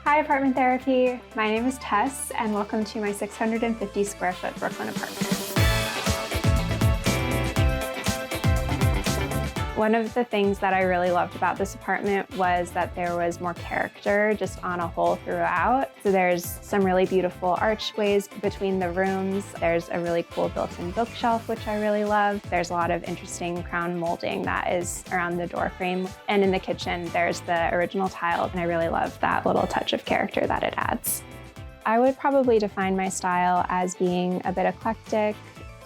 Hi, Apartment Therapy. My name is Tess, and welcome to my 650 square foot Brooklyn apartment. One of the things that I really loved about this apartment was that there was more character just on a whole throughout. So there's some really beautiful archways between the rooms. There's a really cool built-in bookshelf, which I really love. There's a lot of interesting crown molding that is around the door frame. And in the kitchen, there's the original tile, and I really love that little touch of character that it adds. I would probably define my style as being a bit eclectic,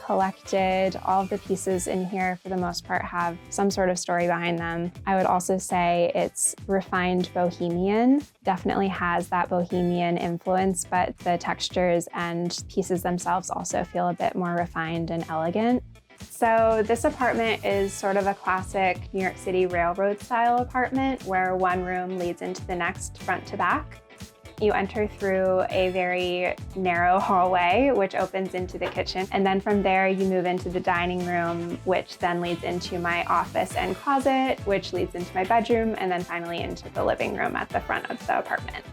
collected. All of the pieces in here, for the most part, have some sort of story behind them. I would also say it's refined bohemian. Definitely has that bohemian influence, but the textures and pieces themselves also feel a bit more refined and elegant. So this apartment is sort of a classic New York City railroad style apartment where one room leads into the next front to back. You enter through a very narrow hallway, which opens into the kitchen. And then from there, you move into the dining room, which then leads into my office and closet, which leads into my bedroom, and then finally into the living room at the front of the apartment.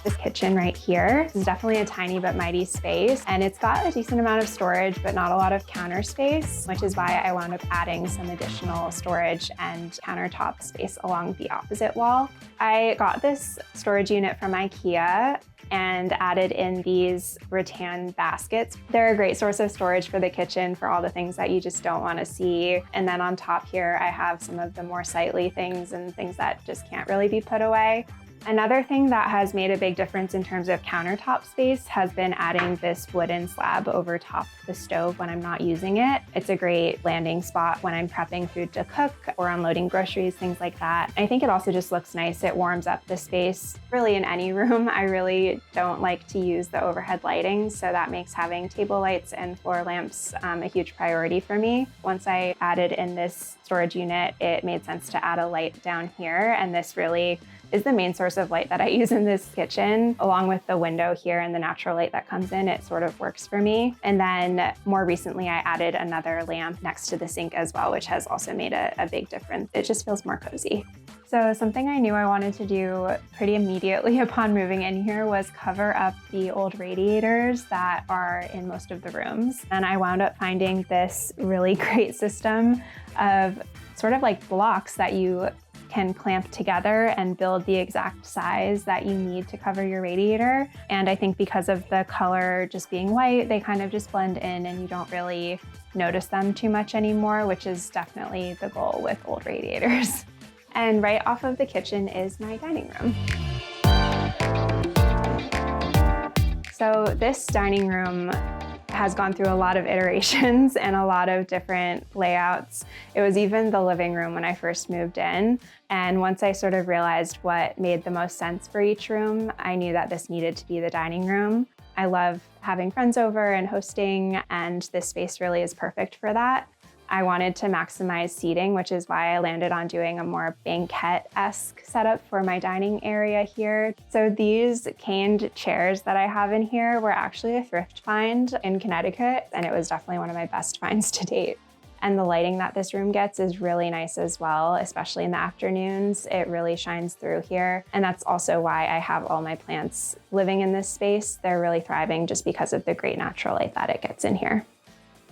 This kitchen right here is definitely a tiny but mighty space, and it's got a decent amount of storage, but not a lot of counter space, which is why I wound up adding some additional storage and countertop space along the opposite wall. I got this storage unit from IKEA and added in these rattan baskets. They're a great source of storage for the kitchen for all the things that you just don't want to see. And then on top here, I have some of the more sightly things and things that just can't really be put away. Another thing that has made a big difference in terms of countertop space has been adding this wooden slab over top the stove when I'm not using it. It's a great landing spot when I'm prepping food to cook or unloading groceries, things like that. I think it also just looks nice. It warms up the space. Really, in any room, I really don't like to use the overhead lighting, so that makes having table lights and floor lamps a huge priority for me. Once I added in this storage unit, it made sense to add a light down here, and this really is the main source of light that I use in this kitchen. Along with the window here and the natural light that comes in, it sort of works for me. And then more recently, I added another lamp next to the sink as well, which has also made a big difference. It just feels more cozy. So something I knew I wanted to do pretty immediately upon moving in here was cover up the old radiators that are in most of the rooms. And I wound up finding this really great system of sort of like blocks that you can clamp together and build the exact size that you need to cover your radiator. And I think because of the color just being white, they kind of just blend in and you don't really notice them too much anymore, which is definitely the goal with old radiators. And right off of the kitchen is my dining room. So this dining room has gone through a lot of iterations and a lot of different layouts. It was even the living room when I first moved in. And once I sort of realized what made the most sense for each room, I knew that this needed to be the dining room. I love having friends over and hosting, and this space really is perfect for that. I wanted to maximize seating, which is why I landed on doing a more banquette-esque setup for my dining area here. So these caned chairs that I have in here were actually a thrift find in Connecticut, and it was definitely one of my best finds to date. And the lighting that this room gets is really nice as well, especially in the afternoons. It really shines through here. And that's also why I have all my plants living in this space. They're really thriving just because of the great natural light that it gets in here.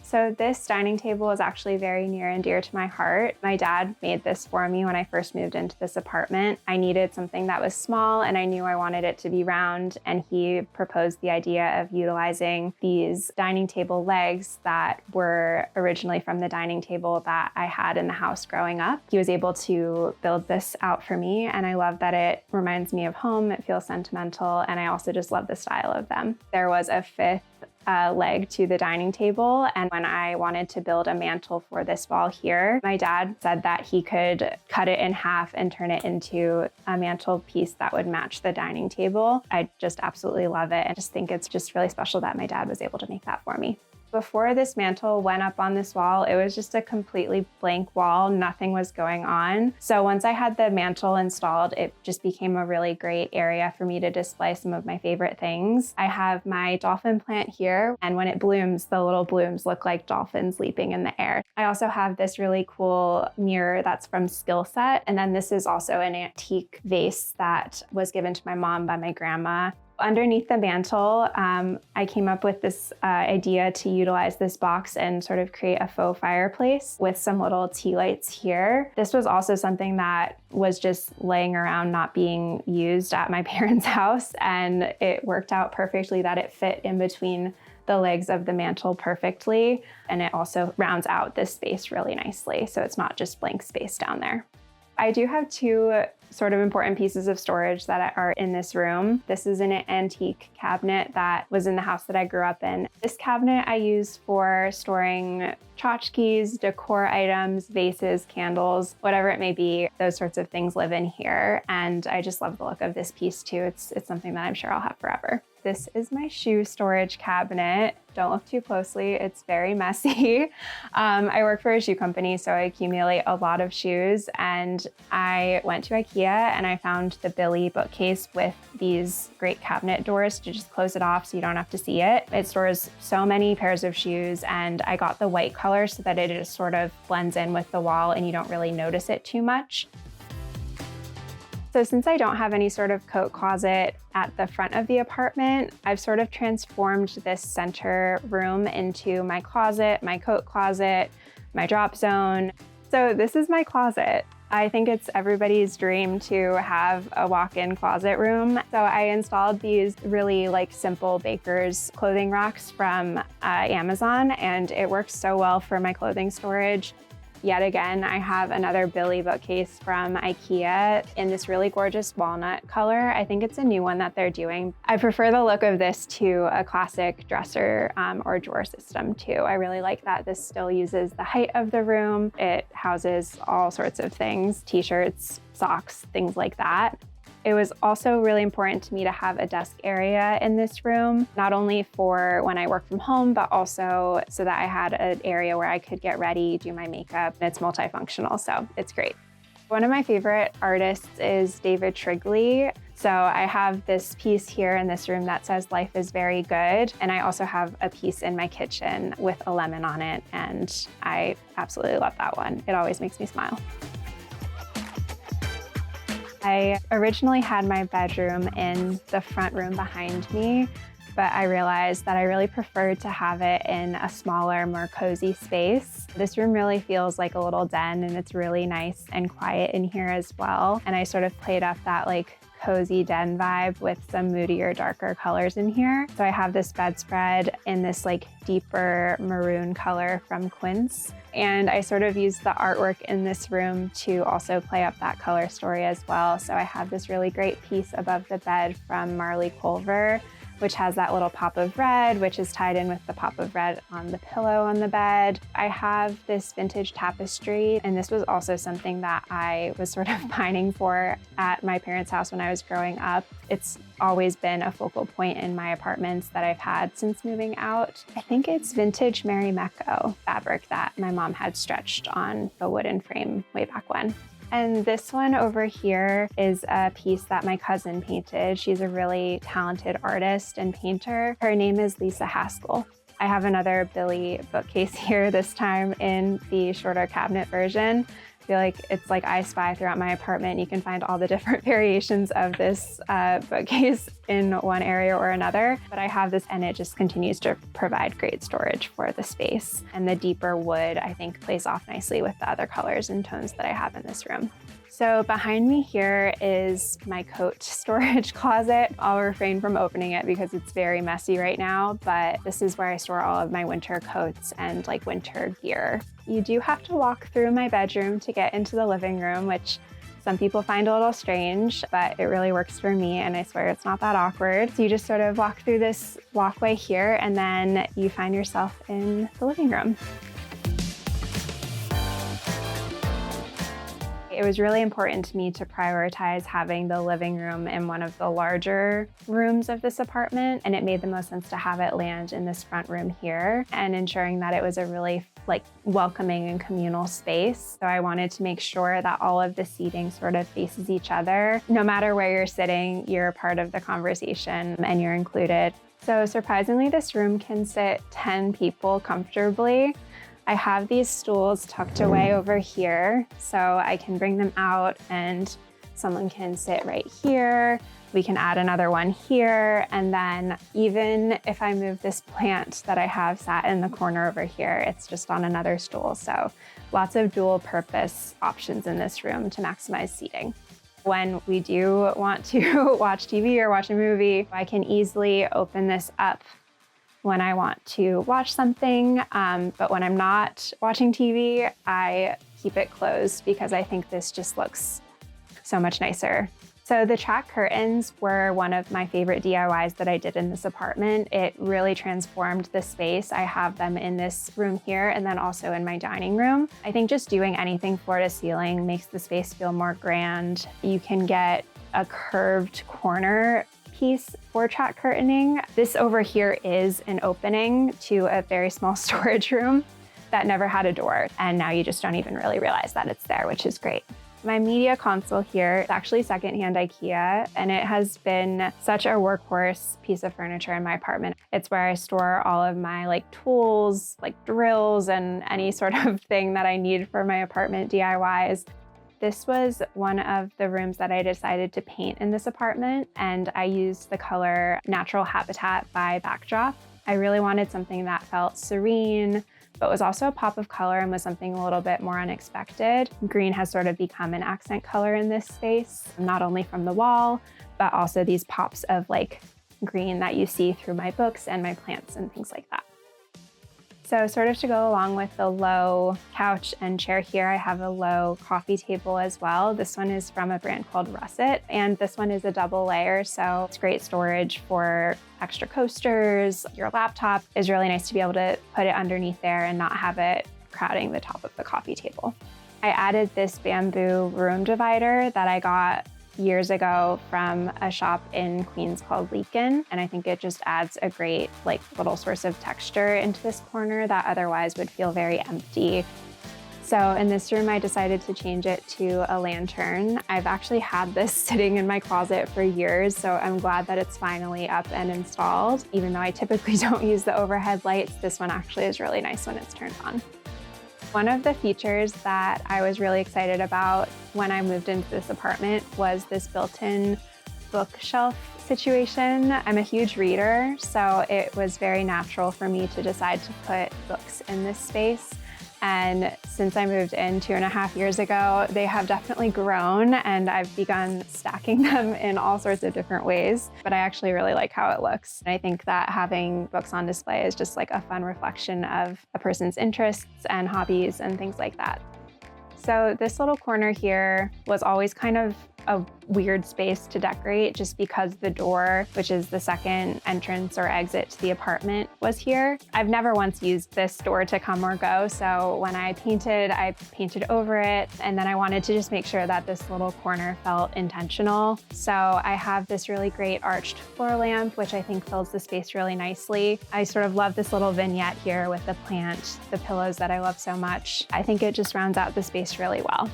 So this dining table is actually very near and dear to my heart. My dad made this for me when I first moved into this apartment. I needed something that was small and I knew I wanted it to be round, and he proposed the idea of utilizing these dining table legs that were originally from the dining table that I had in the house growing up. He was able to build this out for me, and I love that it reminds me of home. It feels sentimental, and I also just love the style of them. There was a fifth leg to the dining table, and when I wanted to build a mantle for this wall here, my dad said that he could cut it in half and turn it into a mantle piece that would match the dining table. I just absolutely love it. I just think it's just really special that my dad was able to make that for me. Before this mantle went up on this wall, it was just a completely blank wall. Nothing was going on. So once I had the mantle installed, it just became a really great area for me to display some of my favorite things. I have my dolphin plant here, and when it blooms, the little blooms look like dolphins leaping in the air. I also have this really cool mirror that's from Skill Set, and then this is also an antique vase that was given to my mom by my grandma. Underneath the mantle, I came up with this idea to utilize this box and sort of create a faux fireplace with some little tea lights here. This was also something that was just laying around not being used at my parents' house, and it worked out perfectly that it fit in between the legs of the mantle perfectly, and it also rounds out this space really nicely, so it's not just blank space down there. I do have two sort of important pieces of storage that are in this room. This is an antique cabinet that was in the house that I grew up in. This cabinet I use for storing tchotchkes, decor items, vases, candles, whatever it may be. Those sorts of things live in here, and I just love the look of this piece too. It's something that I'm sure I'll have forever. This is my shoe storage cabinet. Don't look too closely, it's very messy. I work for a shoe company, so I accumulate a lot of shoes, and I went to IKEA and I found the Billy bookcase with these great cabinet doors to just close it off so you don't have to see it. It stores so many pairs of shoes, and I got the white color so that it just sort of blends in with the wall and you don't really notice it too much. So since I don't have any sort of coat closet at the front of the apartment, I've sort of transformed this center room into my closet, my coat closet, my drop zone. So this is my closet. I think it's everybody's dream to have a walk-in closet room. So I installed these really simple baker's clothing racks from Amazon, and it works so well for my clothing storage. Yet again, I have another Billy bookcase from IKEA in this really gorgeous walnut color. I think it's a new one that they're doing. I prefer the look of this to a classic dresser or drawer system too. I really like that this still uses the height of the room. It houses all sorts of things, t-shirts, socks, things like that. It was also really important to me to have a desk area in this room, not only for when I work from home, but also so that I had an area where I could get ready, do my makeup. It's multifunctional, so it's great. One of my favorite artists is David Trigley. So I have this piece here in this room that says "Life is very good." And I also have a piece in my kitchen with a lemon on it, and I absolutely love that one. It always makes me smile. I originally had my bedroom in the front room behind me, but I realized that I really preferred to have it in a smaller, more cozy space. This room really feels like a little den, and it's really nice and quiet in here as well. And I sort of played up that cozy den vibe with some moodier, darker colors in here. So I have this bedspread in this deeper maroon color from Quince. And I sort of used the artwork in this room to also play up that color story as well. So I have this really great piece above the bed from Marley Culver, which has that little pop of red, which is tied in with the pop of red on the pillow on the bed. I have this vintage tapestry, and this was also something that I was sort of pining for at my parents' house when I was growing up. It's always been a focal point in my apartments that I've had since moving out. I think it's vintage Marimekko fabric that my mom had stretched on the wooden frame way back when. And this one over here is a piece that my cousin painted. She's a really talented artist and painter. Her name is Lisa Haskell. I have another Billy bookcase here, this time in the shorter cabinet version. I feel like it's like I Spy throughout my apartment. You can find all the different variations of this bookcase in one area or another. But I have this, and it just continues to provide great storage for the space. And the deeper wood, I think, plays off nicely with the other colors and tones that I have in this room. So behind me here is my coat storage closet. I'll refrain from opening it because it's very messy right now, but this is where I store all of my winter coats and winter gear. You do have to walk through my bedroom to get into the living room, which some people find a little strange, but it really works for me, and I swear it's not that awkward. So you just sort of walk through this walkway here, and then you find yourself in the living room. It was really important to me to prioritize having the living room in one of the larger rooms of this apartment, and it made the most sense to have it land in this front room here and ensuring that it was a really welcoming and communal space. So I wanted to make sure that all of the seating sort of faces each other. No matter where you're sitting, you're a part of the conversation and you're included. So surprisingly, this room can sit 10 people comfortably. I have these stools tucked away over here, so I can bring them out and someone can sit right here. We can add another one here. And then even if I move this plant that I have sat in the corner over here, it's just on another stool. So lots of dual purpose options in this room to maximize seating. When we do want to watch TV or watch a movie, I can easily open this up when I want to watch something. But when I'm not watching TV, I keep it closed because I think this just looks so much nicer. So the track curtains were one of my favorite DIYs that I did in this apartment. It really transformed the space. I have them in this room here and then also in my dining room. I think just doing anything floor to ceiling makes the space feel more grand. You can get a curved corner piece for track curtaining. This over here is an opening to a very small storage room that never had a door. And now you just don't even really realize that it's there, which is great. My media console here is actually secondhand IKEA, and it has been such a workhorse piece of furniture in my apartment. It's where I store all of my tools, drills, and any sort of thing that I need for my apartment DIYs. This was one of the rooms that I decided to paint in this apartment, and I used the color Natural Habitat by Backdrop. I really wanted something that felt serene, but was also a pop of color and was something a little bit more unexpected. Green has sort of become an accent color in this space, not only from the wall, but also these pops of green that you see through my books and my plants and things like that. So sort of to go along with the low couch and chair here, I have a low coffee table as well. This one is from a brand called Russet, and this one is a double layer, so it's great storage for extra coasters. Your laptop is really nice to be able to put it underneath there and not have it crowding the top of the coffee table. I added this bamboo room divider that I got years ago from a shop in Queens called Leakin, and I think it just adds a great little source of texture into this corner that otherwise would feel very empty. So in this room, I decided to change it to a lantern. I've actually had this sitting in my closet for years, so I'm glad that it's finally up and installed. Even though I typically don't use the overhead lights, this one actually is really nice when it's turned on. One of the features that I was really excited about when I moved into this apartment was this built-in bookshelf situation. I'm a huge reader, so it was very natural for me to decide to put books in this space. And since I moved in 2.5 years ago, they have definitely grown, and I've begun stacking them in all sorts of different ways. But I actually really like how it looks. And I think that having books on display is just a fun reflection of a person's interests and hobbies and things like that. So this little corner here was always kind of a weird space to decorate just because the door, which is the second entrance or exit to the apartment, was here. I've never once used this door to come or go, so when I painted over it, and then I wanted to just make sure that this little corner felt intentional. So I have this really great arched floor lamp, which I think fills the space really nicely. I sort of love this little vignette here with the plant, the pillows that I love so much. I think it just rounds out the space really well.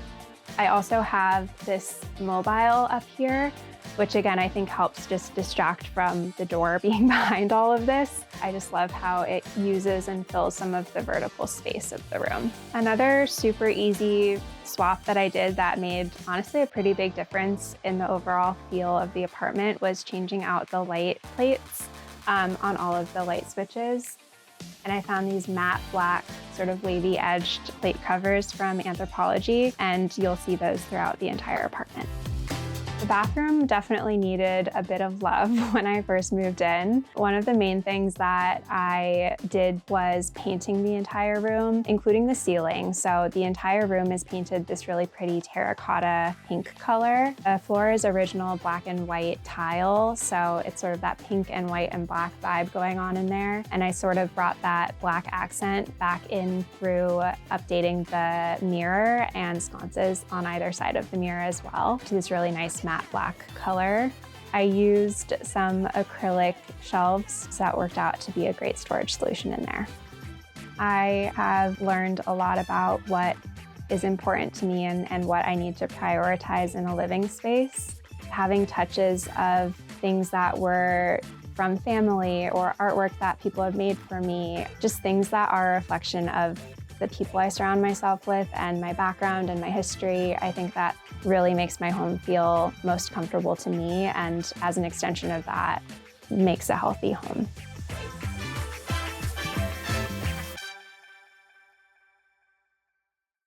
I also have this mobile up here, which again, I think helps just distract from the door being behind all of this. I just love how it uses and fills some of the vertical space of the room. Another super easy swap that I did that made honestly a pretty big difference in the overall feel of the apartment was changing out the light plates on all of the light switches. And I found these matte black, sort of wavy edged plate covers from Anthropologie, and you'll see those throughout the entire apartment. The bathroom definitely needed a bit of love when I first moved in. One of the main things that I did was painting the entire room, including the ceiling. So the entire room is painted this really pretty terracotta pink color. The floor is original black and white tile, so it's sort of that pink and white and black vibe going on in there. And I sort of brought that black accent back in through updating the mirror and sconces on either side of the mirror as well to this really nice matte black color. I used some acrylic shelves, so that worked out to be a great storage solution in there. I have learned a lot about what is important to me and what I need to prioritize in a living space. Having touches of things that were from family or artwork that people have made for me, just things that are a reflection of the people I surround myself with and my background and my history. I think that really makes my home feel most comfortable to me, and as an extension of that, makes a healthy home.